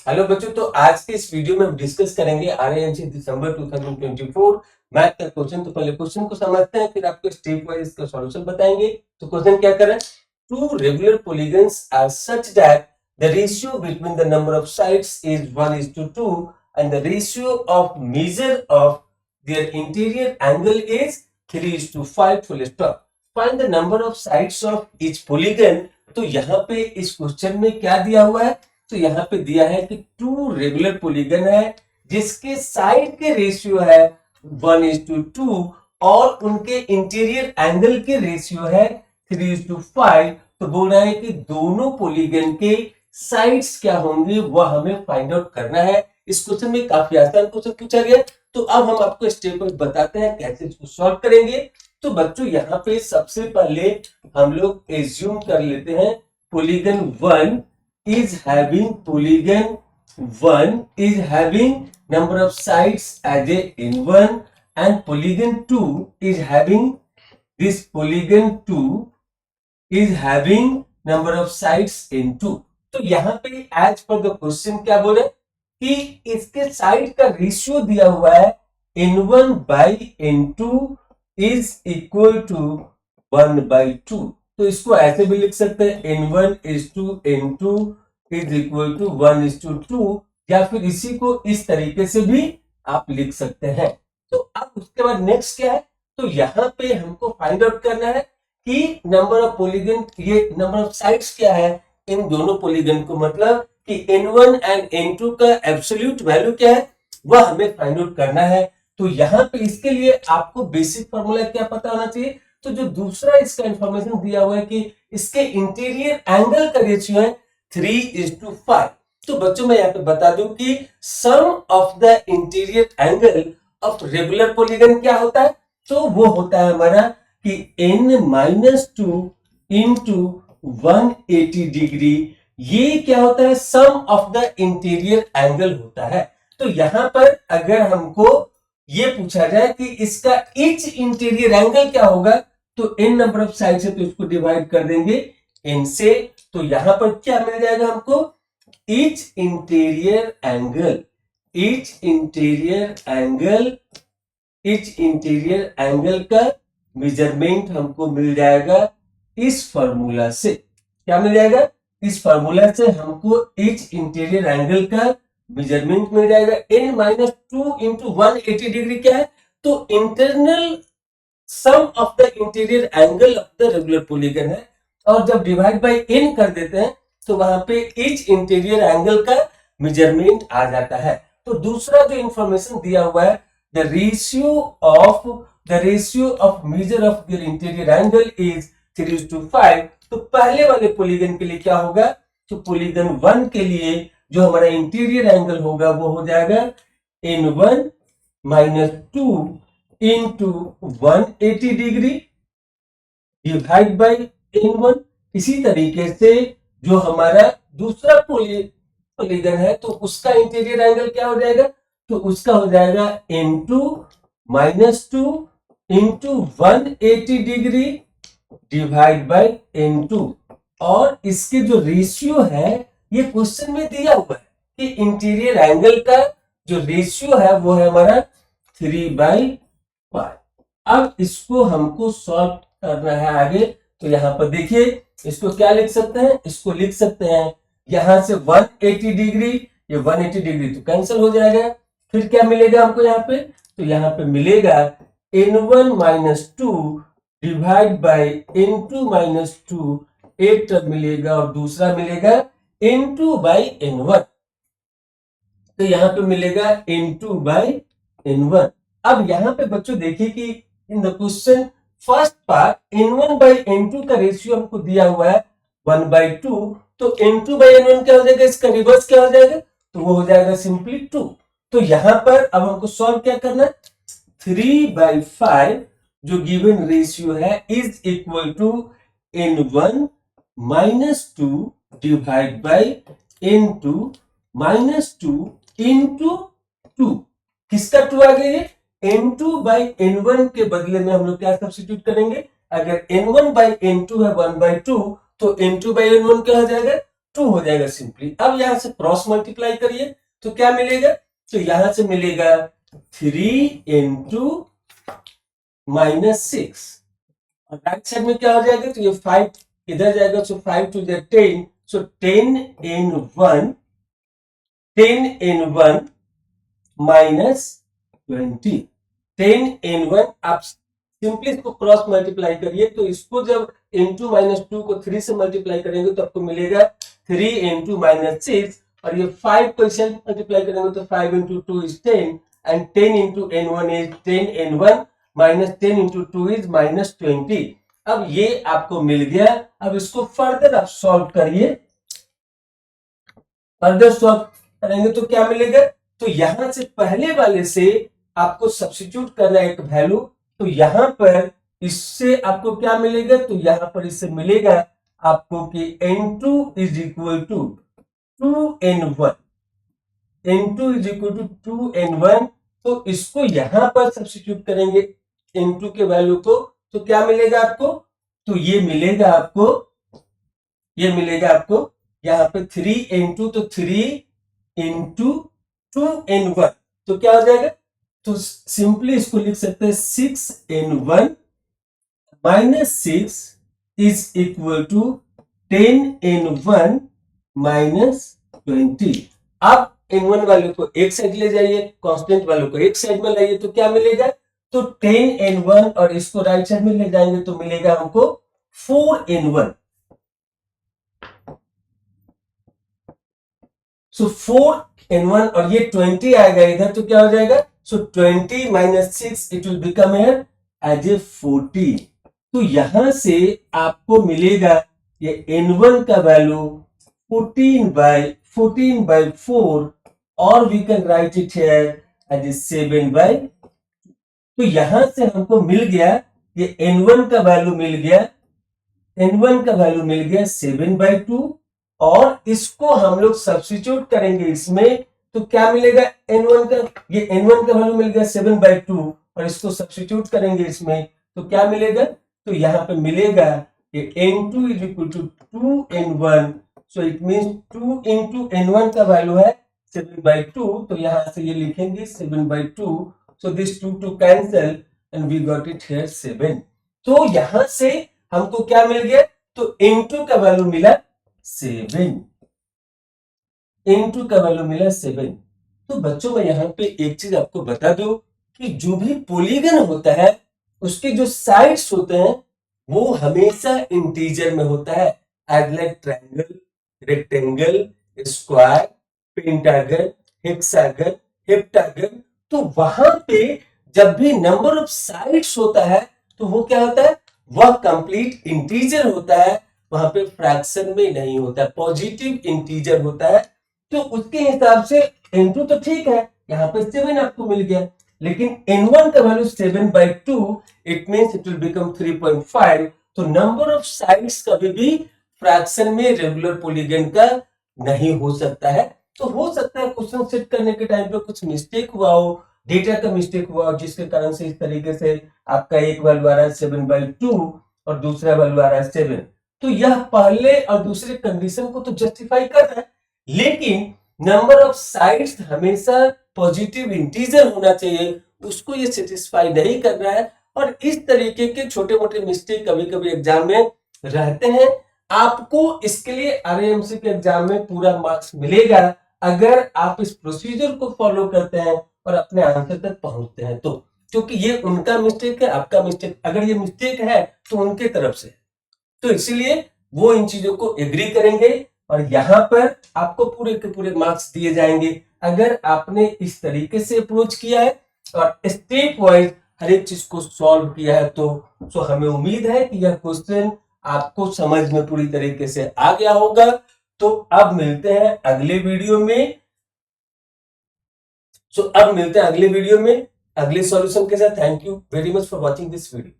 Hello बच्चों, तो आज के इस वीडियो में हम डिस्कस करेंगे आरएएनसी दिसंबर 2024 मैथ का क्वेश्चन। तो पहले क्वेश्चन को समझते हैं, फिर आपको स्टेप वाइज इसका सॉल्यूशन बताएंगे। तो क्वेश्चन क्या करें? Two regular polygons are such that the ratio between the number of sides is 1:2 and the ratio of measure of their interior angle is 3:5 full stop. Find the number of sides of each polygon. तो यहाँ पे इस question में क्या दिया हुआ है? तो यहाँ पे दिया है कि टू रेगुलर पॉलीगन है जिसके साइड के रेशियो है 1:2 और उनके इंटीरियर एंगल के रेशियो है 3:5। तो बोल रहा है कि दोनों पॉलीगन के साइड्स क्या होंगे वह हमें फाइंड आउट करना है। इस क्वेश्चन में काफी आसान क्वेश्चन पूछा गया। तो अब हम आपको स्टेप बाय बताते हैं कैसे इसको सॉल्व करेंगे। तो बच्चों यहाँ पे सबसे पहले हम लोग एज्यूम कर लेते हैं polygon 1 is having number of sides as a n1 and polygon 2 is having number of sides n2। तो यहाँ पे एज पर द क्वेश्चन क्या बोले कि इसके साइड का रेशियो दिया हुआ है n1 by n2 is equal to 1/2। तो इसको ऐसे भी लिख सकते हैं n1 is to n2 is equal to 1:2 या फिर इसी को इस तरीके से भी आप लिख सकते हैं। तो अब उसके बाद नेक्स्ट क्या है? तो यहाँ पे हमको फाइंड आउट करना है कि नंबर ऑफ पॉलीगन, ये नंबर ऑफ साइड्स क्या है इन दोनों पॉलीगन को, मतलब कि n1 एंड n2 का एब्सोल्यूट वैल्यू क्या है वह हमें फाइंड आउट करना है। तो यहाँ पे इसके लिए आपको बेसिक फॉर्मूला क्या पता होना चाहिए। तो जो दूसरा इसका इंफॉर्मेशन दिया हुआ है कि इसके इंटीरियर एंगल का रेशियो है 3:5। तो बच्चों मैं यहाँ पे बता दूं कि sum of the interior angle of regular polygon क्या होता है? तो वो होता है हमारा कि n-2 इंटू 180 डिग्री। ये क्या होता है? सम ऑफ द इंटीरियर एंगल होता है। तो यहां पर अगर हमको ये पूछा जाए कि इसका ईच इंटीरियर एंगल क्या होगा, तो n नंबर ऑफ साइड से तो इसको डिवाइड कर देंगे n से। तो यहां पर क्या मिल जाएगा हमको? ईच इंटीरियर एंगल का मेजरमेंट हमको मिल जाएगा इस फॉर्मूला से। क्या मिल जाएगा? इस फॉर्मूला से हमको ईच इंटीरियर एंगल का मेजरमेंट मिल जाएगा। n-2 इंटू 180 डिग्री क्या है? तो internal sum of the interior angle of the regular polygon है, और जब डिवाइड बाय n कर देते हैं तो वहां पे ईच इंटीरियर एंगल का मेजरमेंट आ जाता है। तो दूसरा जो इंफॉर्मेशन दिया हुआ है the ratio of measure of the interior angle is 3:5। तो पहले वाले पॉलीगन के लिए क्या होगा? तो पॉलीगन 1 के लिए जो हमारा इंटीरियर एंगल होगा वो हो जाएगा n1 - 2 into 180 degree divide by n1। इसी तरीके से जो हमारा दूसरा पॉलीगन है तो उसका इंटीरियर एंगल क्या हो जाएगा? तो उसका हो जाएगा n2 - 2 into 180 degree divide by n2। और इसके जो रेशियो है ये क्वेश्चन में दिया हुआ है कि इंटीरियर एंगल का जो रेशियो है वो है हमारा 3/5। अब इसको हमको सॉल्व करना है आगे। तो यहाँ पर देखिए इसको क्या लिख सकते हैं? इसको लिख सकते हैं यहां से 180 डिग्री, ये 180 डिग्री तो कैंसिल हो जाएगा। फिर क्या मिलेगा हमको यहाँ पे? तो यहाँ पे मिलेगा n1 - 2 डिवाइड बाई n2 - 2, एक टर्म मिलेगा और दूसरा मिलेगा n2 बाई n1। तो यहाँ पे मिलेगा n2 बाई n1। अब यहाँ पे बच्चों देखिए कि in the question first part n1 by n2 का रेशियो हमको दिया हुआ है 1/2। तो n2 बाई n1 क्या हो जाएगा? इसका रिवर्स क्या हो जाएगा? तो वो हो जाएगा सिंपली 2। तो यहाँ पर अब हमको सॉल्व क्या करना है? 3/5 जो गिवन रेशियो है is equal to n1 - 2 divide by n2 - 2 into 2। किसका 2 आ गया? n2 बाई n1 के बदले में हम लोग क्या सब्स्टिट्यूट करेंगे? अगर n1 बाई n2 है 1/2 तो n2 बाई n1 क्या हो जाएगा? 2 हो जाएगा सिंपली। अब यहां से क्रॉस मल्टीप्लाई करिए तो क्या मिलेगा, तो यहां से मिलेगा 3 इंटू -6 और राइट साइड में क्या हो जाएगा, तो ये 5 इधर जाएगा, सो 5 टू 10, सो 10 in 1 -20 10 in 1। आप सिंपली इसको क्रॉस मल्टीप्लाई करिए, तो इसको जब इंटू -2 को 3 से मल्टीप्लाई करेंगे तो आपको मिलेगा 3 इंटू -6 और ये 5 को इसे मल्टीप्लाई करेंगे तो 5 into 2 is 10 and 10 into n1 is 10 n1 -10 into 2 is -20। अब ये आपको मिल गया। अब इसको फर्दर आप सॉल्व करिए, फर्दर सॉल्व करेंगे तो क्या मिलेगा, तो यहां से पहले वाले से आपको सब्स्टिट्यूट करना है एक वैल्यू, तो यहां पर इससे आपको क्या मिलेगा, तो यहां पर इससे मिलेगा आपको कि n2 is equal to 2n1, n2 is equal to 2n1। तो इसको यहां पर सब्स्टिट्यूट करेंगे n2 के वैल्यू को, तो क्या मिलेगा आपको, तो ये मिलेगा आपको यहां पे 3n2, तो 3 इंटू 2n1, तो क्या हो जाएगा, तो सिंपली इसको लिख सकते हैं 6n1 -6 is equal to 10n1 -20। अब n1 वैल्यू को एक साइड ले जाइए, कांस्टेंट वैल्यू को एक साइड में लाइए, तो क्या मिलेगा, तो 10n1 और इसको राइट साइड में ले जाएंगे तो मिलेगा हमको 4n1। सो 4n1 और ये 20 आएगा इधर, तो क्या हो जाएगा, so 20 -6 it will become here as a 40। तो यहां से आपको मिलेगा ये n1 का वैल्यू 14/4 और we can write it here as a 7/2। तो यहां से हमको मिल गया ये n1 का वैल्यू मिल गया, n1 का वैल्यू मिल गया 7/2 और इसको हम लोग सब्स्टिट्यूट करेंगे इसमें, तो क्या मिलेगा, n1 का ये n1 का वैल्यू मिल गया 7/2 और इसको सब्स्टिट्यूट करेंगे इसमें तो क्या मिलेगा, तो यहां पे मिलेगा कि n2 is equal to 2n1, so it means 2 into n1 का वैल्यू है 7/2, तो यहां से ये लिखेंगे 7/2, so this 2 cancel and we got it here 7। तो यहां से हमको क्या मिल गया, तो n2 का वैल्यू मिला 7, n2 का वैल्यू मिला 7। तो बच्चों मैं यहां पे एक चीज आपको बता दूं कि जो भी पॉलीगन होता है उसके जो साइड्स होते हैं वो हमेशा इंटीजर में होता है, as like triangle, rectangle, square, pentagon, hexagon, heptagon. तो वहां पे जब भी नंबर ऑफ साइड्स होता है तो वो क्या होता है, वह कंप्लीट इंटीजर होता है, वहां पे फ्रैक्शन में नहीं होता है, पॉजिटिव इंटीजर होता है। तो उसके हिसाब से n2 तो ठीक है, यहाँ पे 7 आपको मिल गया, लेकिन n1 का value 7/2, it means it will become 3.5। तो नंबर ऑफ साइड्स कभी भी फ्रैक्शन में रेगुलर पॉलीगन का नहीं हो सकता है। तो हो सकता है क्वेश्चन सेट करने के टाइम पे कुछ मिस्टेक हुआ हो, डेटा का मिस्टेक हुआ हो, जिसके कारण से इस तरीके से आपका एक वैल्यू आ रहा है 7/2 और दूसरा वैल्यू आ रहा है 7। तो यह पहले और दूसरे कंडीशन को तो जस्टिफाई कर रहा है, लेकिन नंबर ऑफ साइड्स हमेशा पॉजिटिव इंटीजर होना चाहिए, उसको ये सेटिस्फाई नहीं कर रहा है। और इस तरीके के छोटे मोटे मिस्टेक कभी कभी एग्जाम में रहते हैं। आपको इसके लिए आरएएमसी के एग्जाम में पूरा मार्क्स मिलेगा अगर आप इस प्रोसीजर को फॉलो करते हैं और अपने आंसर तक पहुंचते हैं तो, क्योंकि ये उनका मिस्टेक है, आपका मिस्टेक, अगर ये मिस्टेक है तो उनके तरफ से, तो इसीलिए वो इन चीजों को एग्री करेंगे और यहाँ पर आपको पूरे के पूरे मार्क्स दिए जाएंगे अगर आपने इस तरीके से अप्रोच किया है और स्टेप वाइज हर एक चीज को सॉल्व किया है। तो हमें उम्मीद है कि यह क्वेश्चन आपको समझ में पूरी तरीके से आ गया होगा। तो अब मिलते हैं अगले वीडियो में, अगले सॉल्यूशन के साथ। Thank you very much for watching this video.